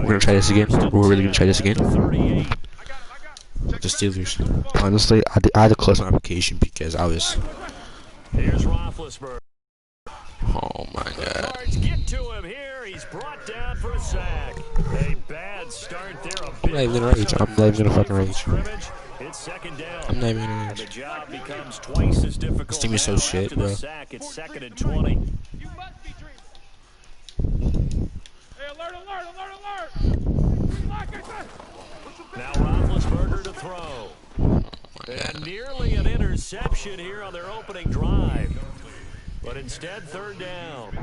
gonna try this again. We're really gonna try this again. The Steelers. Honestly, I had to close my application because I was. Here's Roethlisberger. Oh my God. Get to him here. He's brought down for a sack. A bad start there. I'm not even gonna rage. I'm not even gonna fucking rage. It's second down. I'm not even gonna rage. The job becomes twice as difficult. This team is so shit, bro. Sack, it's second and 20. You must be dreaming. Hey, alert, alert, alert, alert! Now Roethlisberger to throw. And nearly an interception here on their opening drive. But instead, third down.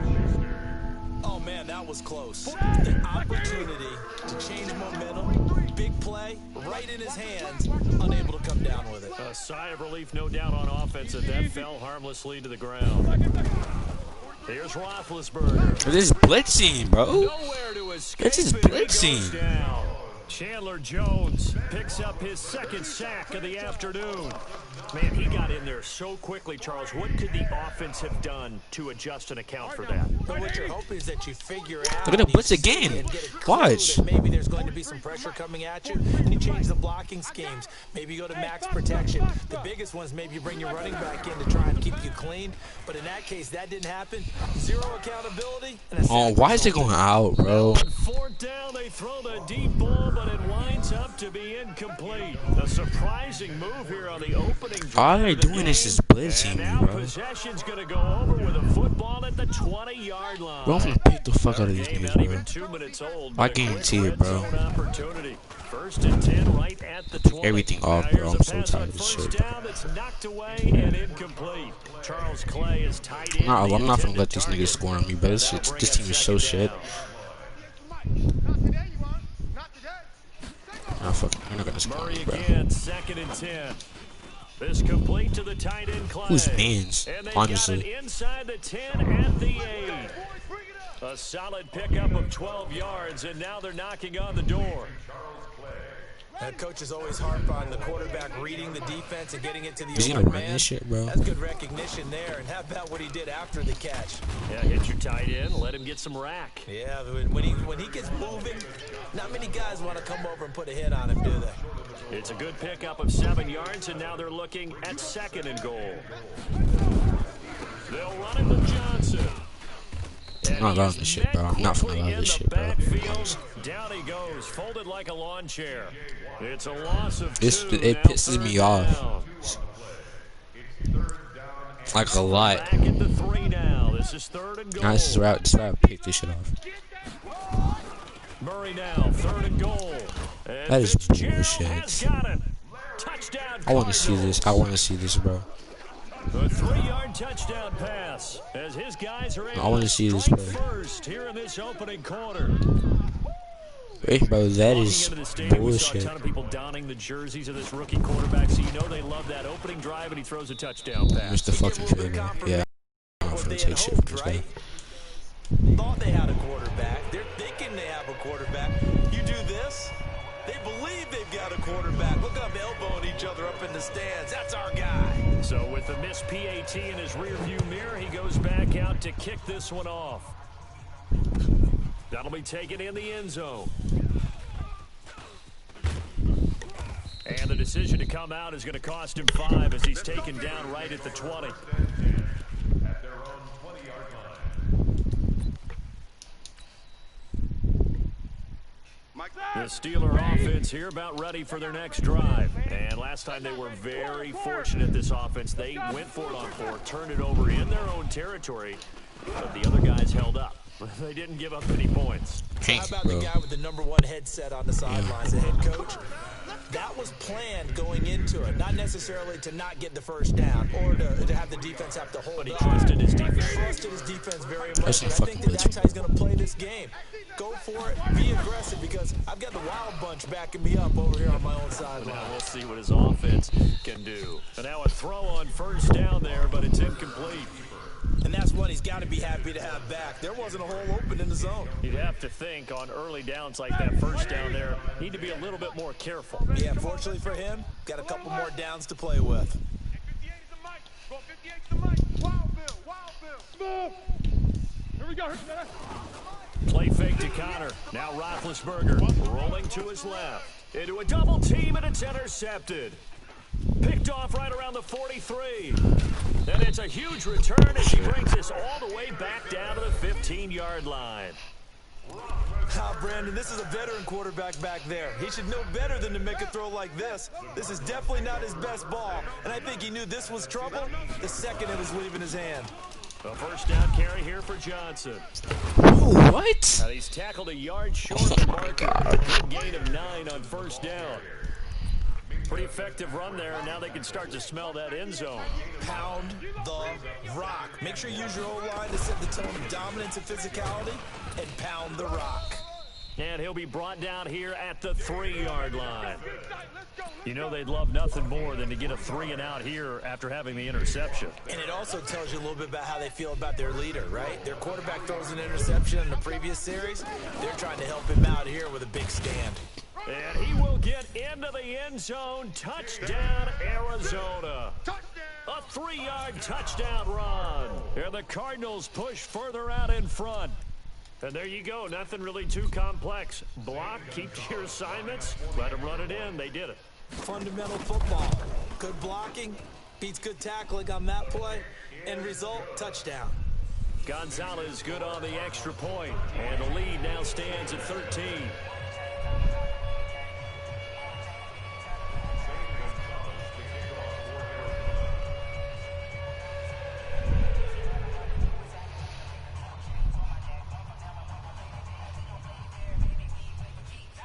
Oh, man, that was close. The opportunity to change momentum, big play, right in his hands, unable to come down with it. A sigh of relief, no doubt, on offense, that fell harmlessly to the ground. Here's Roethlisberger. This is blitzing, bro. Nowhere to escape. This is blitzing. Chandler Jones picks up his second sack of the afternoon. Man, he got in there so quickly, Charles. What could the offense have done to adjust and account for that? But what you're hoping is that you figure out. They're gonna blitz again. Watch. Maybe there's going to be some pressure coming at you, and you change the blocking schemes. Maybe you go to max protection. The biggest ones, maybe you bring your running back in to try and keep you clean. But in that case, that didn't happen. Zero accountability. Oh, why is it going out, bro? Fourth down, they throw the deep ball, but it winds up to be incomplete. A surprising move here on the opening drive. All they're doing is blitzing me, bro. Possession's going to go over with a football at the 20-yard line. Bro, I'm gonna pick the fuck out of these niggas, bro. 2 minutes old, I guarantee it, bro. First and 10 right at the 20. Everything off, bro. I'm so tired of this shit, bro. That's knocked away and incomplete. Charles Clay is tight end. Nah, I'm not gonna let these niggas score on me, but this team is so shit. Nah, fuck, you're not gonna score on me, bro. Again, second and 10. This complete to the tight end Clay. Who's Mans? Honestly. Inside the 10 at the 8. A solid pickup of 12 yards, and now they're knocking on the door. Coaches always harp on the quarterback reading the defense and getting it to the He's gonna run this shit, bro. That's good recognition there. And how about what he did after the catch? Yeah, hit your tight end, let him get some rack. Yeah, when he gets moving, not many guys want to come over and put a hit on him, do they? It's a good pickup of 7 yards, and now they're looking at second and goal. They'll run it with Johnson. I'm not allowing this shit, bro. I'm not gonna allow this shit, bro. Down he goes, folded like a lawn chair. It's a loss of 2. It pisses me off. Like a lot. Back at the 3 now. This is third and goal. Nah, this is where I pick this shit off. Murray now, third and goal. And That is bullshit. I want to see this. I want to see this, bro. A 3-yard touchdown pass as his guys are able I want to see this, to bro. first here in this opening quarter. Hey, bro, that is We saw a bullshit. ton of people donning the jerseys of this rookie quarterback, so you know they love that opening drive, and he throws a touchdown pass. Mr. fucking Fagan. Yeah, I'm not gonna take shit from this guy. Thought they had a quarterback. They're thinking they have a quarterback. You do this, they believe they've got a quarterback. Look up, elbowing each other up in the stands. That's our guy. So with the missed PAT in his rearview mirror, he goes back out to kick this one off. That'll be taken in the end zone. And the decision to come out is going to cost him 5 as he's taken down right at the 20. The Steeler offense here about ready for their next drive. And last time they were very fortunate, this offense. They went for it on 4, turned it over in their own territory, but the other guys held up. They didn't give up any points. How about the guy with the #1 headset on the sidelines, the head coach? That was planned going into it, not necessarily to not get the first down or to have the defense have to hold But he up. trusted his defense. He trusted his defense very much. And I think that's how he's going to play this game. Go for it, be aggressive, because I've got the Wild Bunch backing me up over here on my own sideline. Now we'll see what his offense can do. And now a throw on first down there, but it's incomplete. And that's what he's got to be happy to have back. There wasn't a hole open in the zone. You'd have to think on early downs like that first down there, need to be a little bit more careful. Yeah, fortunately for him, got a couple more downs to play with. 58 the mic. Go 58 the mic. Wild Bill. Wild Bill. Here we go. Play fake to Connor. Now Roethlisberger rolling to his left. Into a double team, and it's intercepted. Picked off right around the 43. And it's a huge return as he brings us all the way back down to the 15-yard line. Brandon, this is a veteran quarterback back there. He should know better than to make a throw like this. This is definitely not his best ball, and I think he knew this was trouble the second it was leaving his hand. A first down carry here for Johnson. Ooh, what? And he's tackled a yard short of the marker. A good gain of 9 on first down. Pretty effective run there, and now they can start to smell that end zone. Pound the rock. Make sure you use your O-line to set the tone of dominance and physicality, and pound the rock. And he'll be brought down here at the 3-yard line. You know they'd love nothing more than to get a 3 and out here after having the interception. And it also tells you a little bit about how they feel about their leader, right? Their quarterback throws an interception in the previous series. They're trying to help him out here with a big stand. And he will get into the end zone. Touchdown, Arizona. A 3-yard touchdown run. And the Cardinals push further out in front. And there you go. Nothing really too complex. Block, keep to your assignments, let them run it in. They did it. Fundamental football. Good blocking beats good tackling on that play. End result, touchdown. Gonzalez good on the extra point. And the lead now stands at 13.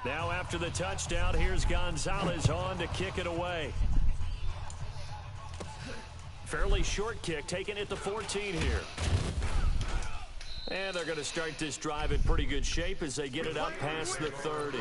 Now after the touchdown, here's Gonzalez on to kick it away. Fairly short kick, taken at the 14 here. And they're going to start this drive in pretty good shape as they get it up past the 30.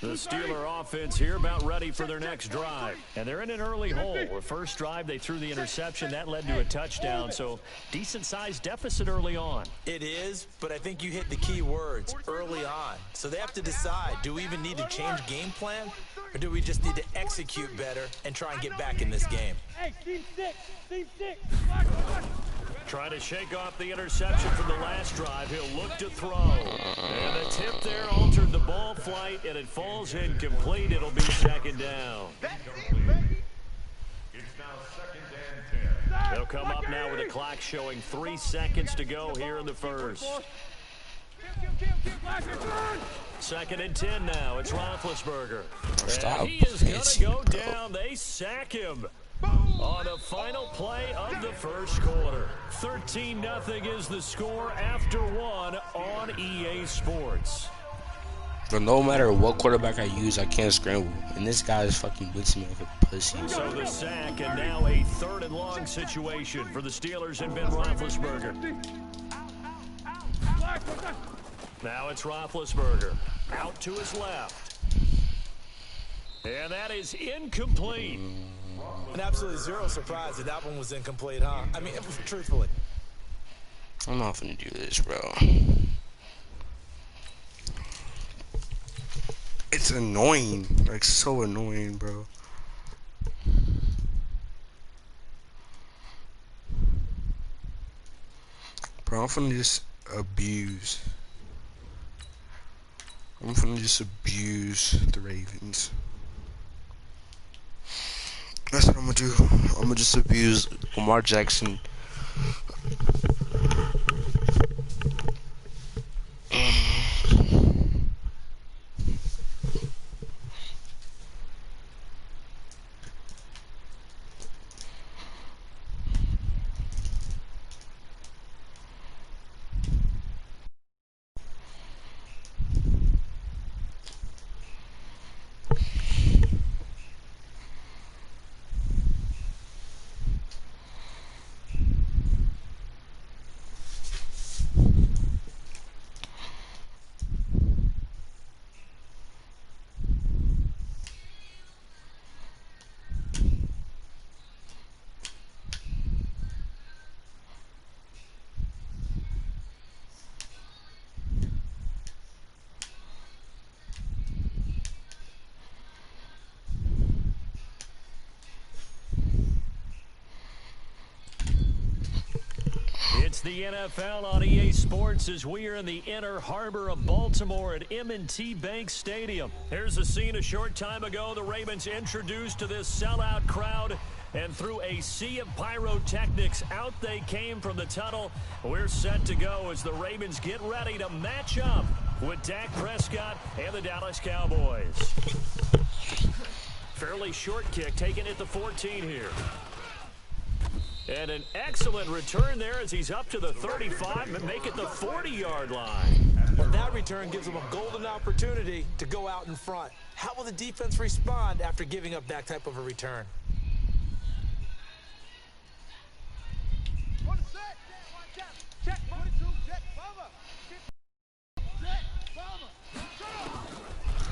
The Steeler offense here about ready for their next drive. And they're in an early hole. The first drive, they threw the interception. That led to a touchdown. So decent-sized deficit early on. It is, but I think you hit the key words, early on. So they have to decide, do we even need to change game plan? Or do we just need to execute better and try and get back in this game? Hey, team six, team six. Trying to shake off the interception from the last drive. He'll look to throw. And the tip there altered the ball flight, and it falls incomplete. It'll be second down. They'll come up now with a clock showing 3 seconds to go here in the first. Second and 10 now. It's Roethlisberger. Stop. And he is going to go down. They sack him on the final play of the first quarter. 13-0 is the score after 1 on EA Sports. But no matter what quarterback I use, I can't scramble. And this guy is fucking blitzing me like a pussy. So the sack, and now a 3rd and long situation for the Steelers and Ben Roethlisberger. Now it's Roethlisberger out to his left. And that is incomplete. And absolutely zero surprise that one was incomplete, huh? I mean, truthfully. I'm not gonna do this, bro. It's annoying. Like, so annoying, bro. Bro, I'm finna just abuse. I'm finna just abuse the Ravens. That's what I'm gonna do. I'm gonna just abuse Lamar Jackson. It's the NFL on EA Sports as we are in the inner harbor of Baltimore at M&T Bank Stadium. Here's a scene a short time ago. The Ravens introduced to this sellout crowd, and through a sea of pyrotechnics, out they came from the tunnel. We're set to go as the Ravens get ready to match up with Dak Prescott and the Dallas Cowboys. Fairly short kick taken at the 14 here. And an excellent return there as he's up to the 35 and make it the 40-yard line. Well, that return gives them a golden opportunity to go out in front. How will the defense respond after giving up that type of a return?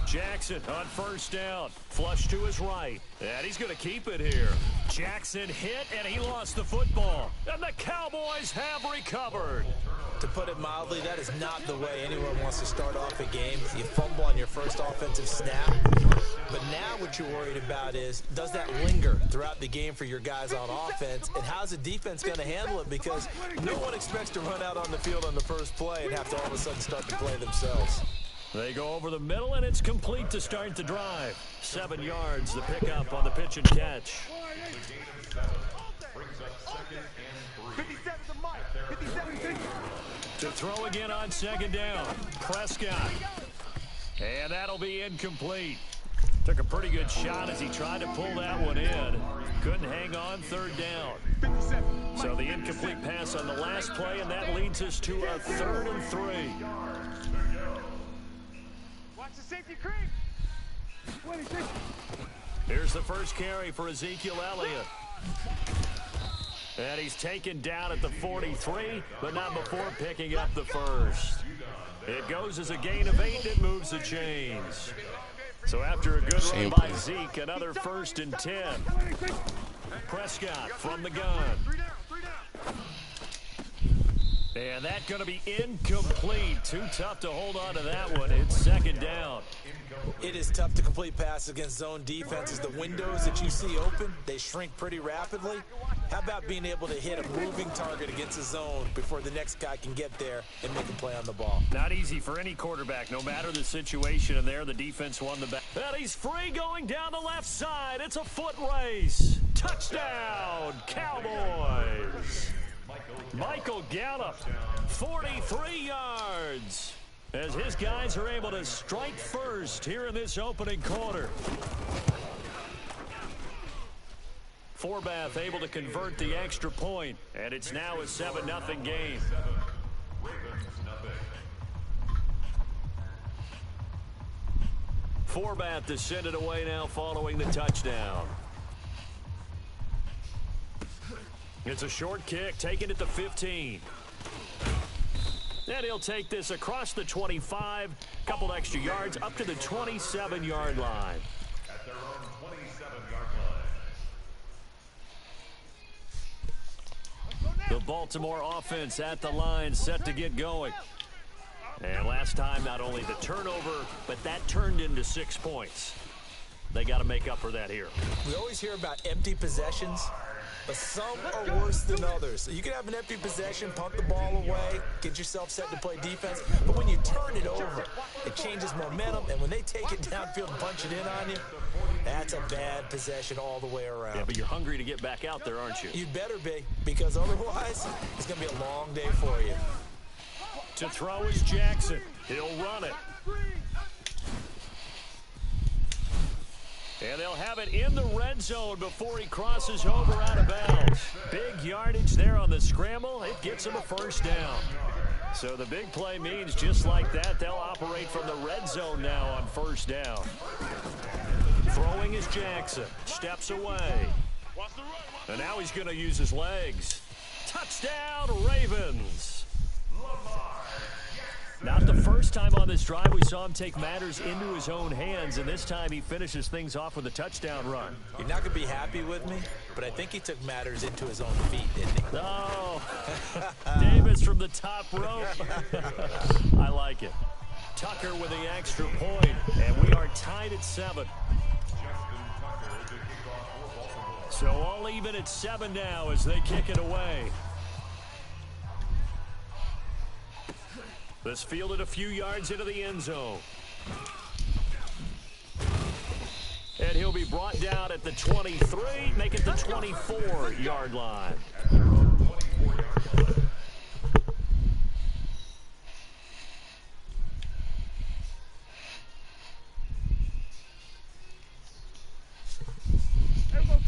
Jackson on first down. Flush to his right. And he's going to keep it here. Jackson hit, and he lost the football. And the Cowboys have recovered. To put it mildly, that is not the way anyone wants to start off a game. You fumble on your first offensive snap. But now what you're worried about is, does that linger throughout the game for your guys on offense? And how's the defense going to handle it? Because no one expects to run out on the field on the first play and have to all of a sudden start to play themselves. They go over the middle, and it's complete to start the drive. 7 yards, the pickup on the pitch and catch. To throw again on second down. Prescott. And that'll be incomplete. Took a pretty good shot as he tried to pull that one in. Couldn't hang on third down. So the incomplete pass on the last play, and that leads us to a 3rd and 3. Safety creep. Here's the first carry for Ezekiel Elliott. And he's taken down at the 43, but not before picking up the first. It goes as a gain of 8, and it moves the chains. So after a good run by Zeke, another 1st and 10. Prescott from the gun. And that's going to be incomplete. Too tough to hold on to that one. It's 2nd down. It is tough to complete passes against zone defenses. The windows that you see open, they shrink pretty rapidly. How about being able to hit a moving target against a zone before the next guy can get there and make a play on the ball? Not easy for any quarterback, no matter the situation. And there, the defense won the back. And he's free going down the left side. It's a foot race. Touchdown, Cowboys. Michael Gallup, 43 yards, as his guys are able to strike first here in this opening quarter. Forbath able to convert the extra point, and it's now a 7-0 game. Forbath to send it away now following the touchdown. It's a short kick, taken at the 15. And he'll take this across the 25, couple extra yards, up to the 27-yard line. At their own 27-yard line. The Baltimore offense at the line, set to get going. And last time, not only the turnover, but that turned into 6 points. They got to make up for that here. We always hear about empty possessions, but some are worse than others. So you can have an empty possession, punt the ball away, get yourself set to play defense, but when you turn it over, it changes momentum, and when they take it downfield and punch it in on you, that's a bad possession all the way around. Yeah, but you're hungry to get back out there, aren't you? You better be, because otherwise, it's going to be a long day for you. To throw is Jackson. He'll run it. And they'll have it in the red zone before he crosses over out of bounds. Big yardage there on the scramble. It gets him a first down. So the big play means just like that, they'll operate from the red zone now on first down. Throwing is Jackson. Steps away. And now he's going to use his legs. Touchdown, Ravens. Not the first time on this drive we saw him take matters into his own hands, and this time he finishes things off with a touchdown run. You're not going to be happy with me, but I think he took matters into his own feet, didn't he? Oh, Davis from the top rope. I like it. Tucker with the extra point, and we are tied at 7. So all even at 7 now as they kick it away. This fielded a few yards into the end zone. And he'll be brought down at the 23, make it the 24-yard line.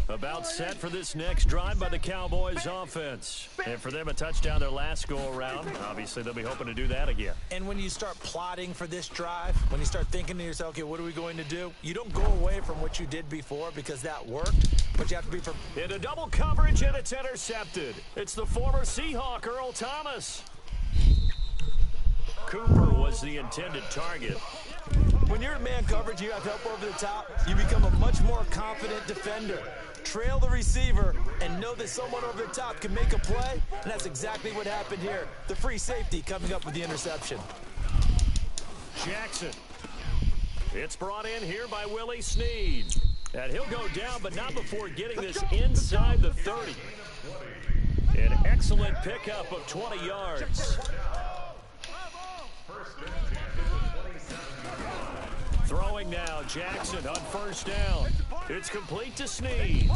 About set for this next drive by the Cowboys offense. And for them, a touchdown their last go-around. Obviously, they'll be hoping to do that again. And when you start plotting for this drive, when you start thinking to yourself, okay, what are we going to do? You don't go away from what you did before because that worked, but you have to be into double coverage, and it's intercepted. It's the former Seahawk, Earl Thomas. Cooper was the intended target. When you're in man coverage, you have help over the top, you become a much more confident defender. Trail the receiver and know that someone over the top can make a play, and that's exactly what happened here. The free safety coming up with the interception. Jackson. It's brought in here by Willie Snead. And he'll go down, but not before getting this inside the 30. An excellent pickup of 20 yards. Throwing now, Jackson on first down. It's complete to Snead.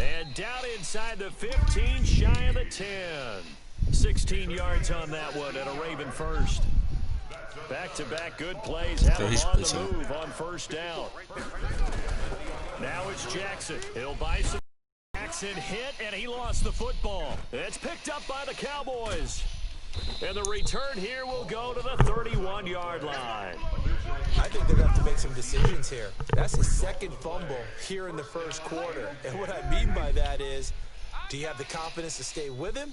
And down inside the 15, shy of the 10. 16 yards on that one and a Raven first. Back-to-back good plays have him on the move on first down. Now it's Jackson. He'll buy some. Jackson hit, and he lost the football. It's picked up by the Cowboys. And the return here will go to the 31-yard line. I think they're going to have to make some decisions here. That's his second fumble here in the first quarter. And what I mean by that is, do you have the confidence to stay with him?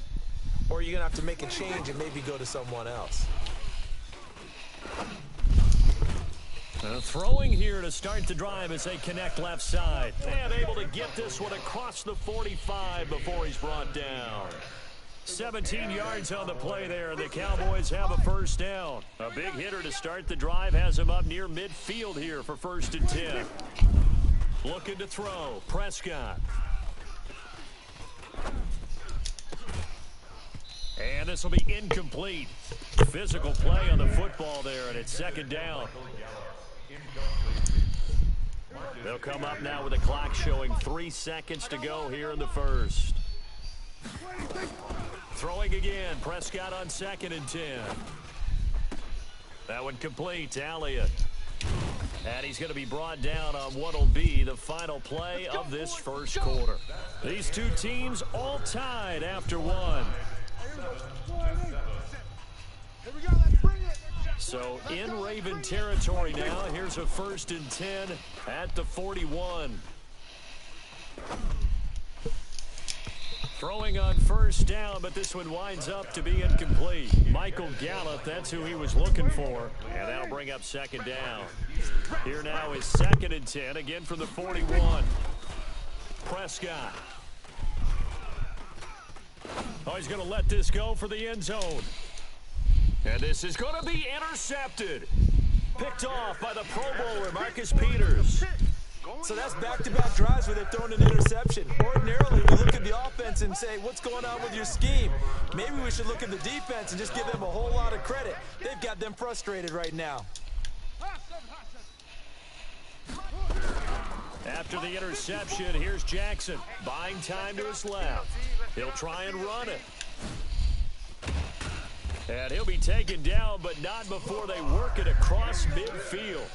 Or are you going to have to make a change and maybe go to someone else? Throwing here to start the drive as they connect left side. And able to get this one across the 45 before he's brought down. 17 yards on the play there, and the Cowboys have a first down. A big hitter to start the drive has him up near midfield here for 1st and 10. Looking to throw, Prescott. And this will be incomplete. Physical play on the football there, and it's 2nd down. They'll come up now with the clock showing 3 seconds to go here in the first. Throwing again, Prescott on 2nd and 10. That one complete, Elliott. And he's going to be brought down on what will be the final play of this first quarter. These two teams all tied after one. So in Raven territory now, here's a 1st and 10 at the 41. Throwing on first down, but this one winds up to be incomplete. Michael Gallup, that's who he was looking for. And that'll bring up 2nd down. Here now is 2nd and 10, again from the 41. Prescott. Oh, he's going to let this go for the end zone. And this is going to be intercepted. Picked off by the Pro Bowler, Marcus Peters. So that's back-to-back drives where they've thrown an interception. Ordinarily, we look at the offense and say, what's going on with your scheme? Maybe we should look at the defense and just give them a whole lot of credit. They've got them frustrated right now. After the interception, here's Jackson. Buying time to his left. He'll try and run it. And he'll be taken down, but not before they work it across midfield.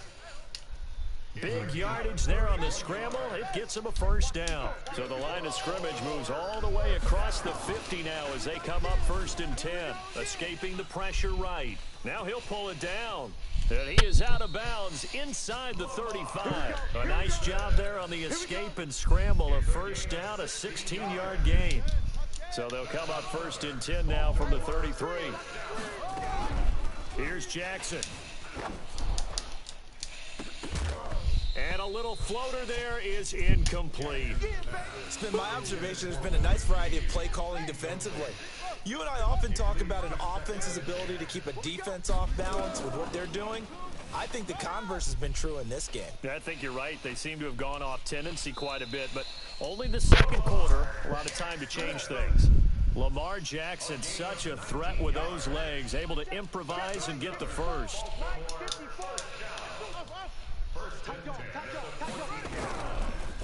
Big yardage there on the scramble. It gets him a first down. So the line of scrimmage moves all the way across the 50 now as they come up 1st and 10. Escaping the pressure right. Now he'll pull it down. And he is out of bounds inside the 35. A nice job there on the escape and scramble. A first down, a 16-yard gain. So they'll come up 1st and 10 now from the 33. Here's Jackson. And a little floater there is incomplete. It's been my observation there's been a nice variety of play calling defensively. You and I often talk about an offense's ability to keep a defense off balance with what they're doing. I think the converse has been true in this game. I think you're right. They seem to have gone off tendency quite a bit, but only the second quarter, a lot of time to change things. Lamar Jackson, such a threat with those legs, able to improvise and get the first.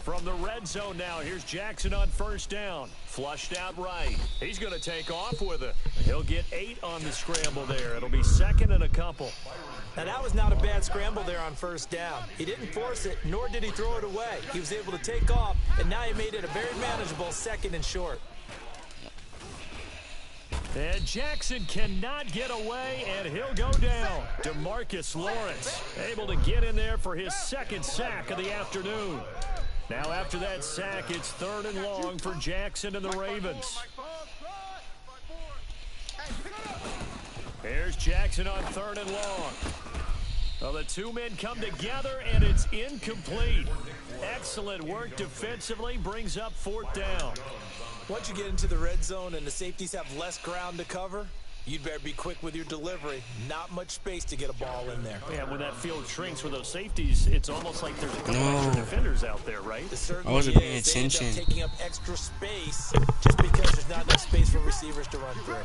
From the red zone now, here's Jackson on first down. Flushed out right. He's going to take off with it. He'll get 8 on the scramble there. It'll be second and a couple. Now, that was not a bad scramble there on first down. He didn't force it, nor did he throw it away. He was able to take off, and now he made it a very manageable second and short. And Jackson cannot get away, and he'll go down. DeMarcus Lawrence able to get in there for his second sack of the afternoon. Now after that sack, it's third and long for Jackson and the Ravens. Here's Jackson on third and long. Well, the two men come together, and it's incomplete. Excellent work defensively, brings up fourth down. Once you get into the red zone and the safeties have less ground to cover, you'd better be quick with your delivery. Not much space to get a ball in there. Yeah, when that field shrinks with those safeties, it's almost like there's a couple extra defenders out there, right? I wasn't paying attention. They end up taking up extra space just because there's not enough space for receivers to run through.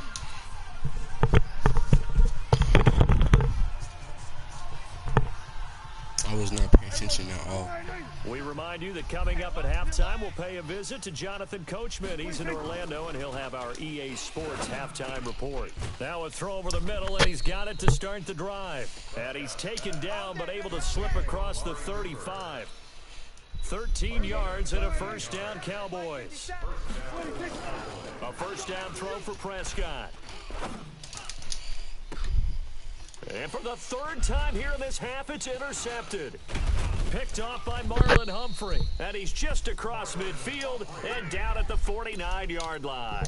I was not paying attention at all. We remind you that coming up at halftime, we'll pay a visit to Jonathan Coachman. He's in Orlando, and he'll have our EA Sports halftime report. Now a throw over the middle, and he's got it to start the drive. And he's taken down, but able to slip across the 35. 13 yards and a first down, Cowboys. A first down throw for Prescott. And for the third time here in this half, it's intercepted. Picked off by Marlon Humphrey. And he's just across midfield and down at the 49-yard line.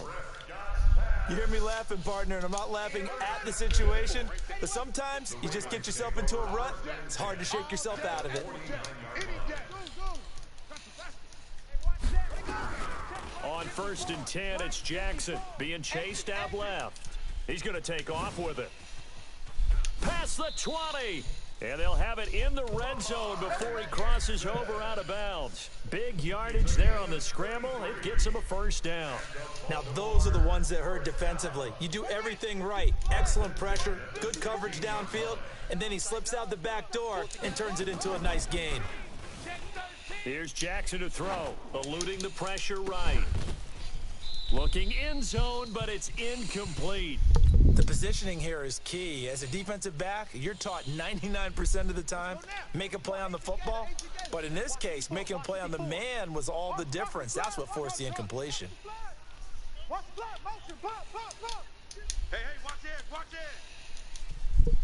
You hear me laughing, partner, and I'm not laughing at the situation. But sometimes you just get yourself into a rut. It's hard to shake yourself out of it. On first and 10, it's Jackson being chased out left. He's going to take off with it. Past the 20, and they'll have it in the red zone before he crosses over out of bounds. Big yardage there on the scramble. It gets him a first down. Now, those are the ones that hurt defensively. You do everything right. Excellent pressure, good coverage downfield, and then he slips out the back door and turns it into a nice gain. Here's Jackson to throw, eluding the pressure right. Looking in zone, but it's incomplete. The positioning here is key. As a defensive back, you're taught 99% of the time, make a play on the football. But in this case, making a play on the man was all the difference. That's what forced the incompletion. Hey, watch it.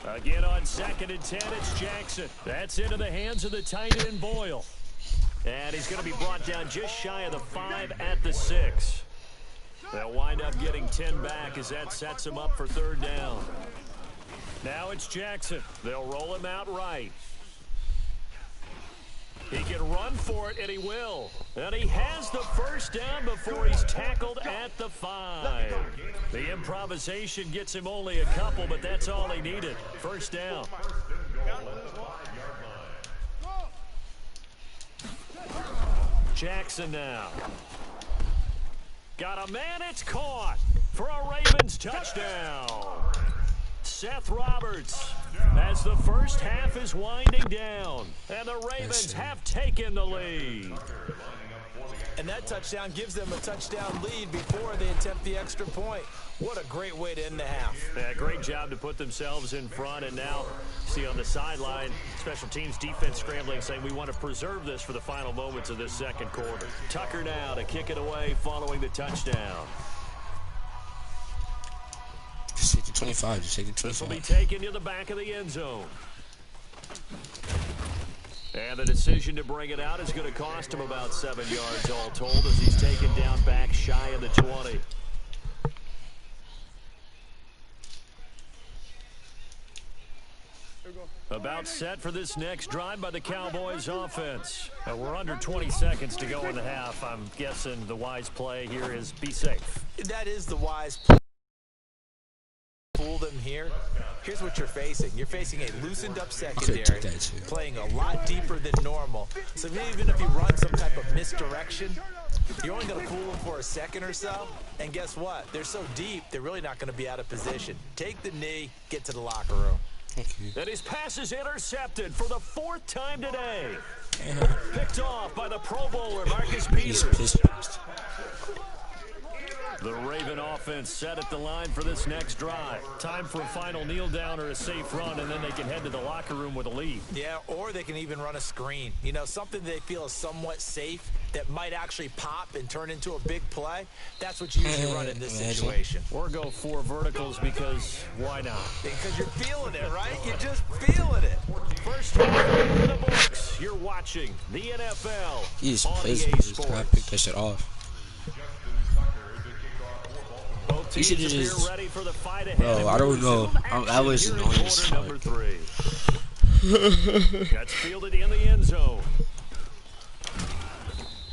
Again on second and 10, it's Jackson. That's into the hands of the tight end, Boyle. And he's going to be brought down just shy of the 5 at the 6. They'll wind up getting 10 back as that sets him up for third down. Now it's Jackson. They'll roll him out right. He can run for it, and he will. And he has the first down before he's tackled at the 5. The improvisation gets him only a couple, but that's all he needed. First down. Jackson now. Got a man, it's caught for a Ravens touchdown. Seth Roberts as the first half is winding down, and the Ravens have taken the lead. And that touchdown gives them a touchdown lead before they attempt the extra point. What a great way to end the half. Yeah, great job to put themselves in front, and now see on the sideline, special teams defense scrambling, saying we want to preserve this for the final moments of this second quarter. Tucker now to kick it away following the touchdown. Just take the 25. Just take the 25. This will be taken to the back of the end zone. And the decision to bring it out is going to cost him about 7 yards all told as he's taken down back shy of the 20. About set for this next drive by the Cowboys offense. We're under 20 seconds to go in the half. I'm guessing the wise play here is be safe. That is the wise play. Fool them here. Here's what you're facing. You're facing a loosened up secondary, playing a lot deeper than normal. So even if you run some type of misdirection, You're only going to fool them for a second or so, and guess what? They're so deep, they're really not going to be out of position. Take the knee, get to the locker room. And his pass is intercepted for the 4th time today. Picked off by the Pro Bowler, Marcus Peters. He's pissed. The Raven offense set at the line for this next drive. Time for a final kneel down or a safe run, and then they can head to the locker room with a lead. Yeah, or they can even run a screen. You know, something they feel is somewhat safe that might actually pop and turn into a big play. That's what you usually run in this situation. Or go 4 verticals because why not? Because you're feeling it, right? You're just feeling it. First half in the books. You're watching the NFL. He just on plays EA with this guy. Sports. Pick that shit off. Both He should teams have appear just. ready for the fight ahead. Bro, I don't know. I was Here in annoying as quarter fuck. number 3. That's fielded in the end zone.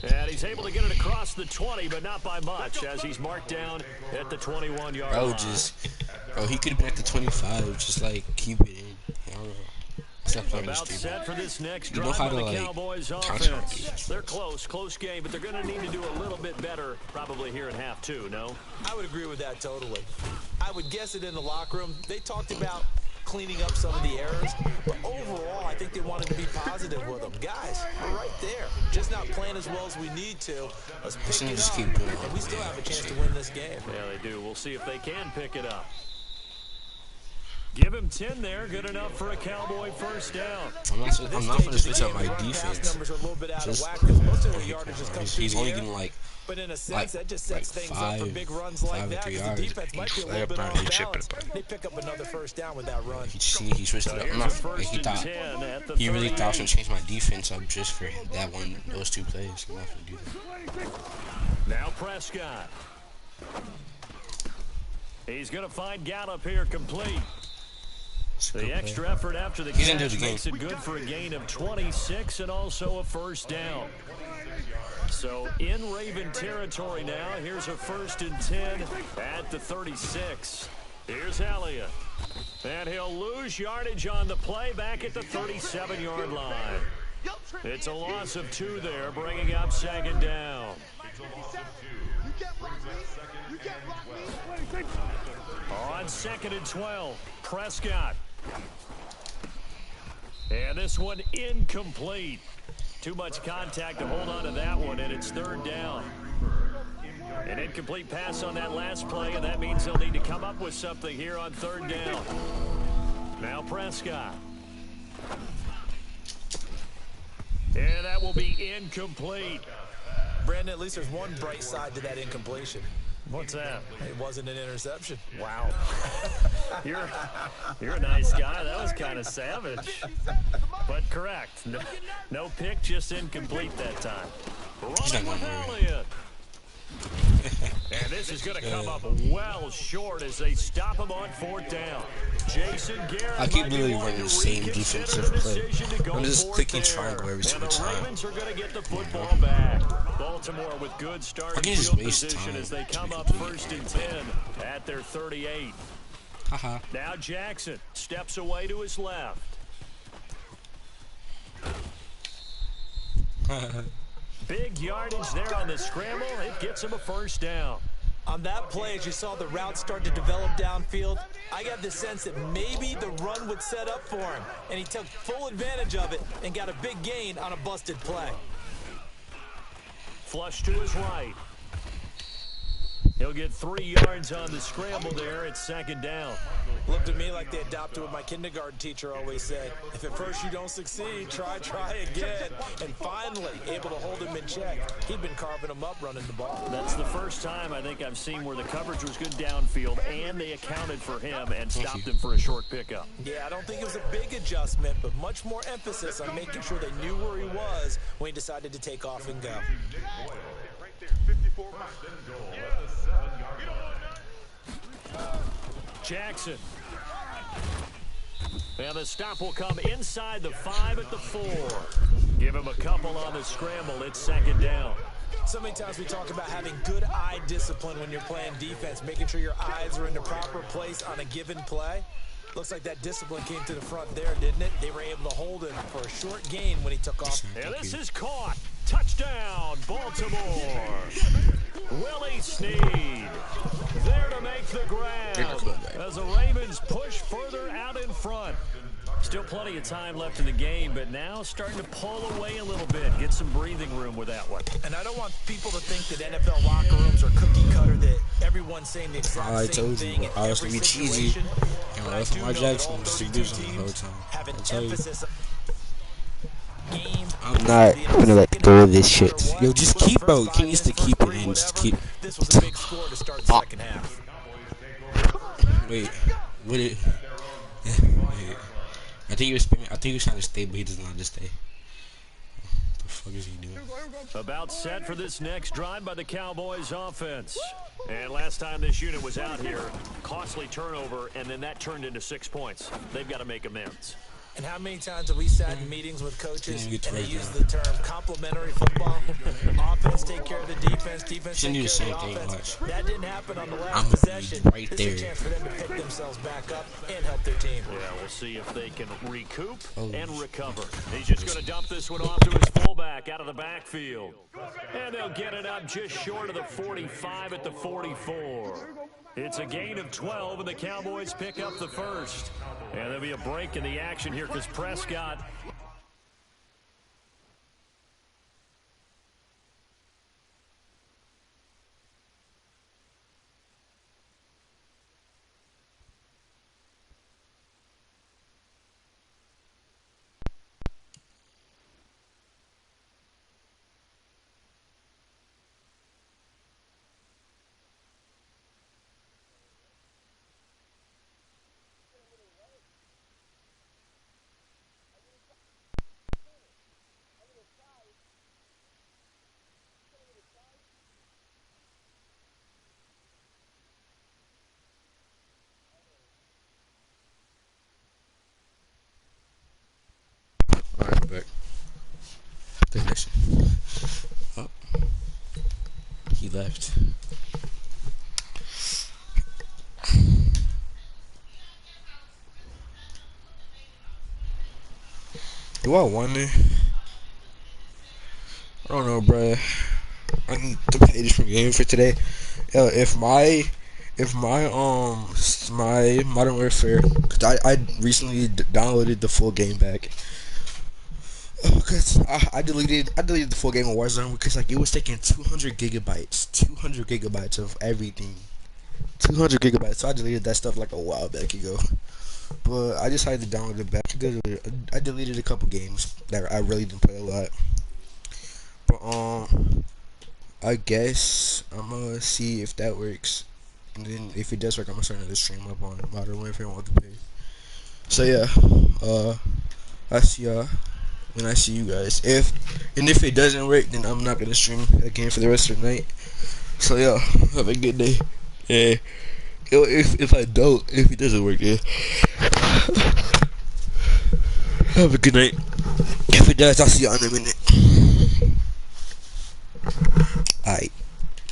And he's able to get it across the 20, but not by much, as he's marked down at the 21-yard line. Bro, he could have been at the 25. Just like keep it in. I don't know. Stop playing About this set for this next You know drive how by to, the like, Cowboys counter offense. defense. They're close game, but they're going to need to do a little bit better probably here in half 2, no? I would agree with that totally. I would guess it in the locker room. They talked about cleaning up some of the errors, but overall, I think they wanted to be positive with them. Guys, we're right there. Just not playing as well as we need to. Let's pick it just up, keep doing it. and we still have a chance to win this game. Yeah, they do. We'll see if they can pick it up. Give him 10 there. Good enough for a Cowboy first down. I'm not going to switch up my defense. Numbers are a little bit out of Just whack because most of the yardage just comes through he's the only air. getting like But in a sense, that just sets things up for big runs like that. 3 The yards. defense might be a little bit off balance. They pick up another first down with that run. he switched it up. I'm not. Like, he thought he really thought I was gonna change my defense up just for that one, those 2 plays. I'm not gonna do that. Now Prescott. He's going to find Gallup here complete. The extra effort after the catch makes it good for a gain of 26 and also a first down. So in Raven territory now, here's a 1st and 10 at the 36. Here's Elliott. And he'll lose yardage on the play back at the 37-yard line. It's a loss of 2 there, bringing up 2nd down. On 2nd and 12, Prescott. And this one incomplete. Too much contact to hold on to that one, and it's 3rd down. An incomplete pass on that last play, and that means they'll need to come up with something here on 3rd down. Now Prescott. And that will be incomplete. Brandon, at least there's one bright side to that incompletion. What's that? It wasn't an interception. Wow. You're a nice guy. That was kind of savage. But correct. No pick, just incomplete that time. Running with Elliott. And this is going to come up well short as they stop him on 4th down. Jason Garrett. I keep literally running the same defensive play. I'm just clicking triangle every single time. And the Ravens are going to get the football back. Baltimore with good starting field position as they come up 1st and 10 at their 38. Now Jackson steps away to his left. Big yardage there on the scramble. It gets him a first down. On that play, as you saw the route start to develop downfield, I got the sense that maybe the run would set up for him, and he took full advantage of it and got a big gain on a busted play. Flush to his right. He'll get 3 yards on the scramble there at 2nd down. Looked to me like they adopted what my kindergarten teacher always said. If at first you don't succeed, try again. And finally, able to hold him in check. He'd been carving him up running the ball. That's the first time I think I've seen where the coverage was good downfield and they accounted for him and stopped him for a short pickup. Yeah, I don't think it was a big adjustment, but much more emphasis on making sure they knew where he was when he decided to take off and go. Right there, 54 miles. Jackson. And the stop will come inside the 5 at the 4. Give him a couple on the scramble. It's 2nd down. So many times we talk about having good eye discipline when you're playing defense, making sure your eyes are in the proper place on a given play. Looks like that discipline came to the front there, didn't it? They were able to hold him for a short gain when he took off. And this is caught. Touchdown, Baltimore. Willie Snead there to make the grab as the Ravens push further out in front. Still plenty of time left in the game, but now starting to pull away a little bit, get some breathing room with that one. And I don't want people to think that NFL locker rooms are cookie cutter, that everyone's saying the exact same thing in every situation. And that's Lamar Jackson was the dude the whole time. Have an I tell you. emphasis game. I'm not gonna let go of this shit. Yo, just keep, bro. King used to keep it in. Just keep. This was a big score to start the second half. Wait, what it? Wait. I think he was spinning. I think he was trying to stay, but he doesn't know how to stay. What the fuck is he doing? About set for this next drive by the Cowboys offense. And last time this unit was out here, costly turnover, and then that turned into 6 points. They've got to make amends. And how many times have we sat in meetings with coaches and they use the term complementary football? Offense take care of the defense, defense take care of the offense. That didn't happen on the last possession. Right this there. is a chance for them to pick themselves back up and help their team. Yeah, we'll see if they can recoup and recover. He's just going to dump this one off to his fullback out of the backfield. And they'll get it up just short of the 45 at the 44. It's a gain of 12, and the Cowboys pick up the first. And there'll be a break in the action here because Prescott... Alright, I'm back. Technician. Oh. He left. Do I wonder? I don't know, bruh. I need to play this game for today. Yo, if my Modern Warfare, cause I recently downloaded the full game back. Cause I deleted the full game of Warzone because like it was taking 200 gigabytes of everything, 200 gigabytes. So I deleted that stuff like a while back ago. But I decided to download it back. I deleted a couple games that I really didn't play a lot. But I guess I'm gonna see if that works. And then if it does work, I'm gonna start another stream up on Modern Warfare Multiplayer. So yeah, I see y'all when I see you guys. If it doesn't work, then I'm not gonna stream again for the rest of the night. So yeah, have a good day. Yeah. If it doesn't work, yeah. Have a good night. If it does, I'll see y'all in a minute. Alright.